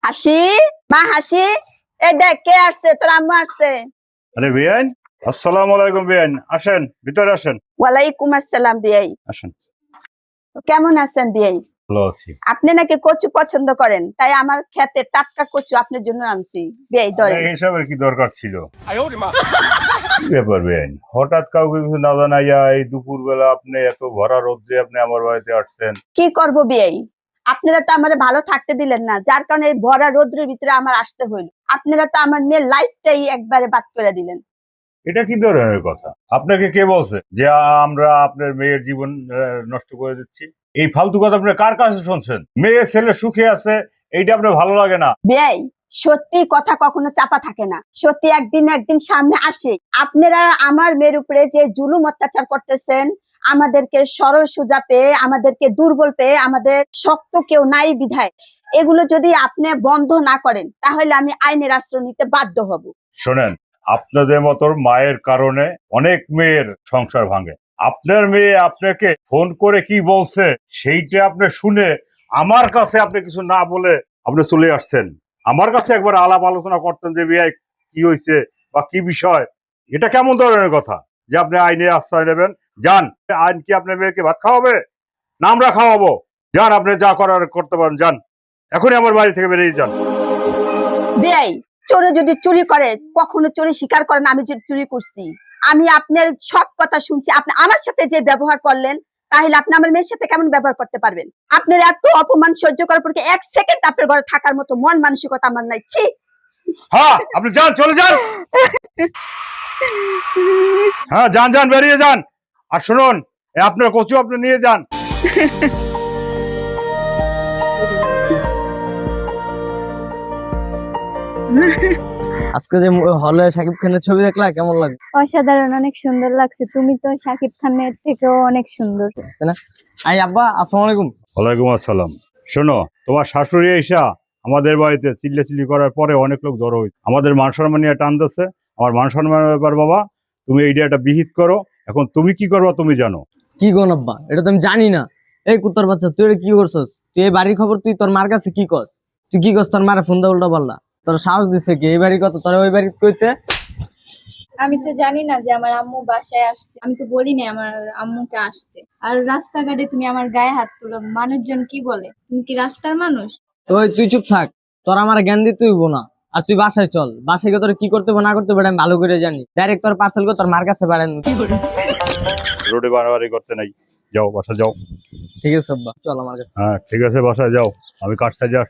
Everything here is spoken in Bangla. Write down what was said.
হাসি, মা হাসি, এই দেখ কে আসছে, তোর আম্মু আসছে। আরে বেআইন, আসসালামু আলাইকুম বেআইন, আসেন ভিতরে আসেন। ওয়ালাইকুম আসসালাম বিয়াই। আসেন। তো কেমন আছেন বিয়াই? ভালো আছি। আপনি নাকি কচু পছন্দ করেন, তাই আমার ক্ষেতে টাটকা কচু আপনার জন্য আনছি। বিয়াই ধরেন। এইসবের কি দরকার ছিল? কি ব্যাপার বেআইন, হঠাৎ কাউকে কিছু না জানাইয়া এই দুপুর বেলা আপনি এত ভরা রোদ্রে আপনি আমার বাড়িতে আসছেন? কি করব বিয়াই, আপনারা তো আমার ভালো থাকতে দিলেন না, যার কারণে এই ভরা রোদ্রের ভিতরে আমার আসতে হইল। আপনারা তো আমার মেয়ের লাইফটাই একবারে বাদ করে দিলেন। এটা কি ধরনের কথা? আপনাকে কে বলছে যে আমরা আপনার মেয়ের জীবন নষ্ট করে দিচ্ছি? এই ফালতু কথা আপনি কার কাছে শুনছেন? মেয়ে ছেলে সুখে আছে, এইটা আপনার ভালো লাগে না? বিয়াই, সত্যি কথা কখনো চাপা থাকে না, সত্যি একদিন একদিন সামনে আসে। আপনারা আমার মেয়ের উপরে যে জুলুম অত্যাচার করতেছেন, আমাদেরকে সরল সোজা পেয়ে, আমাদেরকে দুর্বল পেয়ে, আমাদের শক্ত কেউ নাই বিধায়, এগুলো যদি আপনি বন্ধ না করেন তাহলে আমি আইনের আশ্রয় নিতে বাধ্য হব। শোনেন, আপনাদের মতো মায়ের কারণে অনেক মেয়ের সংসার ভাঙে। আপনার মেয়ে আপনাকে ফোন করে কি বলছে সেইটা আপনি শুনে আমার কাছে আপনি কিছু না বলে আপনি চলে আসছেন। আমার কাছে একবার আলাপ আলোচনা করতেন যে বিয়ে কি হয়েছে বা কি বিষয়। এটা কেমন ধরনের কথা যে আপনি আইনে আশ্রয় নেবেন? যান, আইন কি আপনার মেয়েকে ভাত খাওয়াবে না আমরা খাওয়াবো? যান, আপনি যা করার করতে পারেন, যান, এখনই আমার বাড়ি থেকে বেরিয়ে যান। বিয়াই, চোরে যদি চুরি করে কখনো চুরি স্বীকার করেন আমি যে চুরি করছি। আমি আপনার সব কথা শুনছি, আপনি আমার সাথে যে ব্যবহার করলেন, তাহলে আপনি আমার মেয়ের সাথে কেমন ব্যবহার করতে পারবেন? আপনার এত অপমান সহ্য করার পর কি এক সেকেন্ড আপনার ঘরে থাকার মতো মন মানসিকতা আমার নাই? ছি! হ্যাঁ, আপনি যান, চলে যান। হ্যাঁ, যান যান, বেরিয়ে যান। আর শুনুন, আপনার কচু আপনি নিয়ে যান। আজকে যে হলে শাকিব খানের ছবি দেখলা, কেমন লাগে? অসাধারণ, অনেক সুন্দর লাগছে। তুমি তো শাকিব খানের থেকেও অনেক সুন্দর। আই আব্বা, আসসালামু আলাইকুম। ওয়ালাইকুম আসসালাম। শোনো, তোমার শাশুড়ি এসা আমাদের বাড়িতে চিল্লাচিল্লি করার পরে অনেক লোক জড়ো হয়েছে, আমাদের মান সম্মান নিয়ে টানতেছে। আমার মান সম্মানের ব্যাপার বাবা, তুমি এইটা একটা বিহিত করো। এখন তুমি কি করবা তুমি জানো। কি কোন আব্বা, এটা তো আমি জানি না। এই কুত্তার বাচ্চা, তুই এটা কি করছস? তুই এই বাড়ির খবর তুই তোর মার কাছে কি কস? তুই কি কস? তোর মারে ফোন দা উল্টা পাল্লা। তোর সাহস দিচ্ছে কি এই বাড়ির কথা তোর ওই বাড়ি কইতে? আমি তো জানি না যে আমার আম্মু বাসায় আসছে, আমি তো বলি না আমার আম্মুকে আসতে। আর রাস্তাঘাটে তুমি আমার গায়ে হাত তুলো, মানুষজন কি বলে? তুমি কি রাস্তার মানুষ? ওই তুই চুপ থাক, তোর আমার জ্ঞান দিতে হইব না। আর তুই বাসায় চল, বাসায় গিয়ে তোর কি করতে হবে না করতে হবে আমি ভালো করে জানি। ডাইরেক্ট তোর পার্সেল করে তোর মার কাছে বাড়ান। রোডে বাড়াবাড়ি করতে নাই, যাও বাসা যাও। ঠিক আছে আব্বা, চল আমার কাছে। হ্যাঁ ঠিক আছে, বাসায় যাও, আমি কার সাইজে